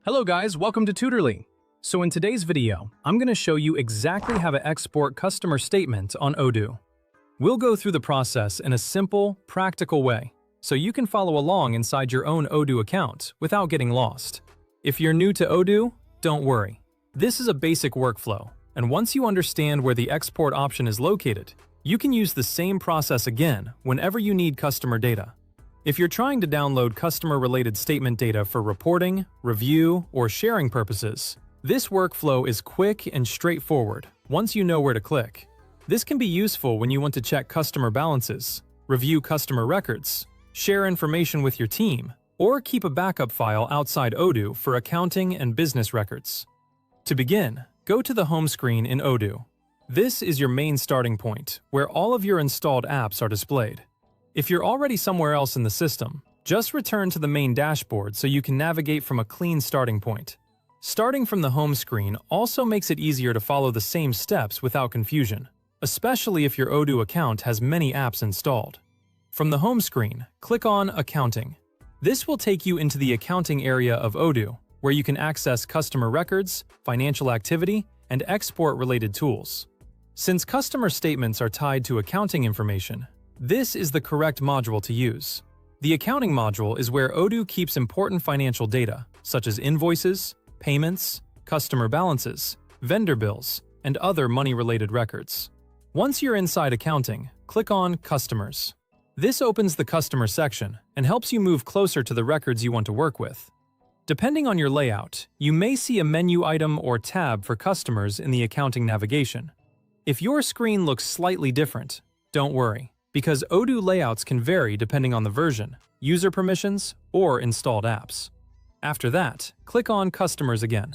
Hello guys, welcome to Tutorly. So in today's video, I'm going to show you exactly how to export customer statement on Odoo. We'll go through the process in a simple, practical way, so you can follow along inside your own Odoo account without getting lost. If you're new to Odoo, don't worry. This is a basic workflow, and once you understand where the export option is located, you can use the same process again whenever you need customer data. If you're trying to download customer-related statement data for reporting, review, or sharing purposes, this workflow is quick and straightforward once you know where to click. This can be useful when you want to check customer balances, review customer records, share information with your team, or keep a backup file outside Odoo for accounting and business records. To begin, go to the home screen in Odoo. This is your main starting point, where all of your installed apps are displayed. If you're already somewhere else in the system, just return to the main dashboard so you can navigate from a clean starting point. Starting from the home screen also makes it easier to follow the same steps without confusion, especially if your Odoo account has many apps installed. From the home screen, click on Accounting. This will take you into the accounting area of Odoo, where you can access customer records, financial activity, and export-related tools. Since customer statements are tied to accounting information, this is the correct module to use. The accounting module is where Odoo keeps important financial data, such as invoices, payments, customer balances, vendor bills, and other money-related records. Once you're inside accounting, click on Customers. This opens the customer section and helps you move closer to the records you want to work with. Depending on your layout, you may see a menu item or tab for customers in the accounting navigation. If your screen looks slightly different, don't worry, because Odoo layouts can vary depending on the version, user permissions, or installed apps. After that, click on Customers again.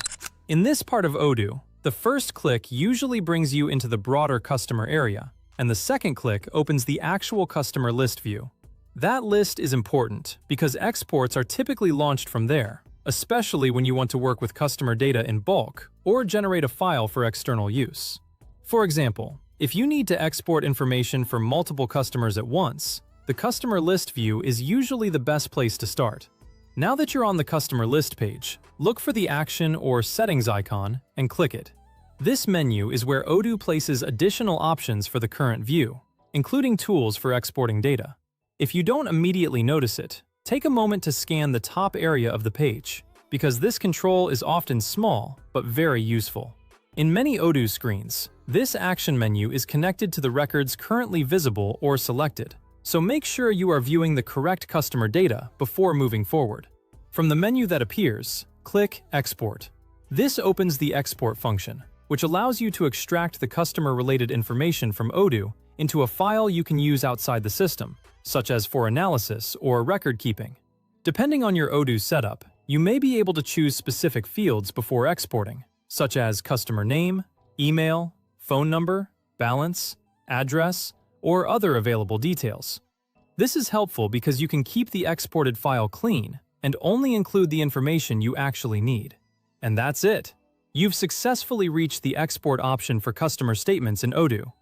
In this part of Odoo, the first click usually brings you into the broader customer area, and the second click opens the actual customer list view. That list is important because exports are typically launched from there, especially when you want to work with customer data in bulk or generate a file for external use. For example, if you need to export information for multiple customers at once, the customer list view is usually the best place to start. Now that you're on the customer list page, look for the action or settings icon and click it. This menu is where Odoo places additional options for the current view, including tools for exporting data. If you don't immediately notice it, take a moment to scan the top area of the page, because this control is often small but very useful. In many Odoo screens, this action menu is connected to the records currently visible or selected, so make sure you are viewing the correct customer data before moving forward. From the menu that appears, click Export. This opens the export function, which allows you to extract the customer-related information from Odoo into a file you can use outside the system, such as for analysis or record keeping. Depending on your Odoo setup, you may be able to choose specific fields before exporting, such as customer name, email, phone number, balance, address, or other available details. This is helpful because you can keep the exported file clean and only include the information you actually need. And that's it! You've successfully reached the export option for customer statements in Odoo.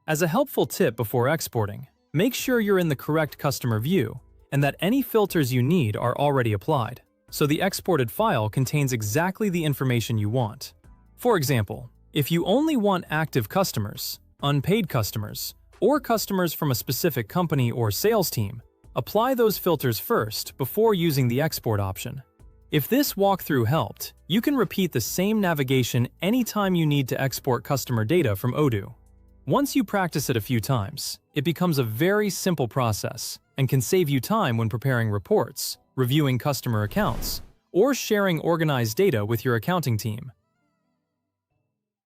As a helpful tip before exporting, make sure you're in the correct customer view and that any filters you need are already applied, so the exported file contains exactly the information you want. For example, if you only want active customers, unpaid customers, or customers from a specific company or sales team, apply those filters first before using the export option. If this walkthrough helped, you can repeat the same navigation anytime you need to export customer data from Odoo. Once you practice it a few times, it becomes a very simple process and can save you time when preparing reports, reviewing customer accounts, or sharing organized data with your accounting team.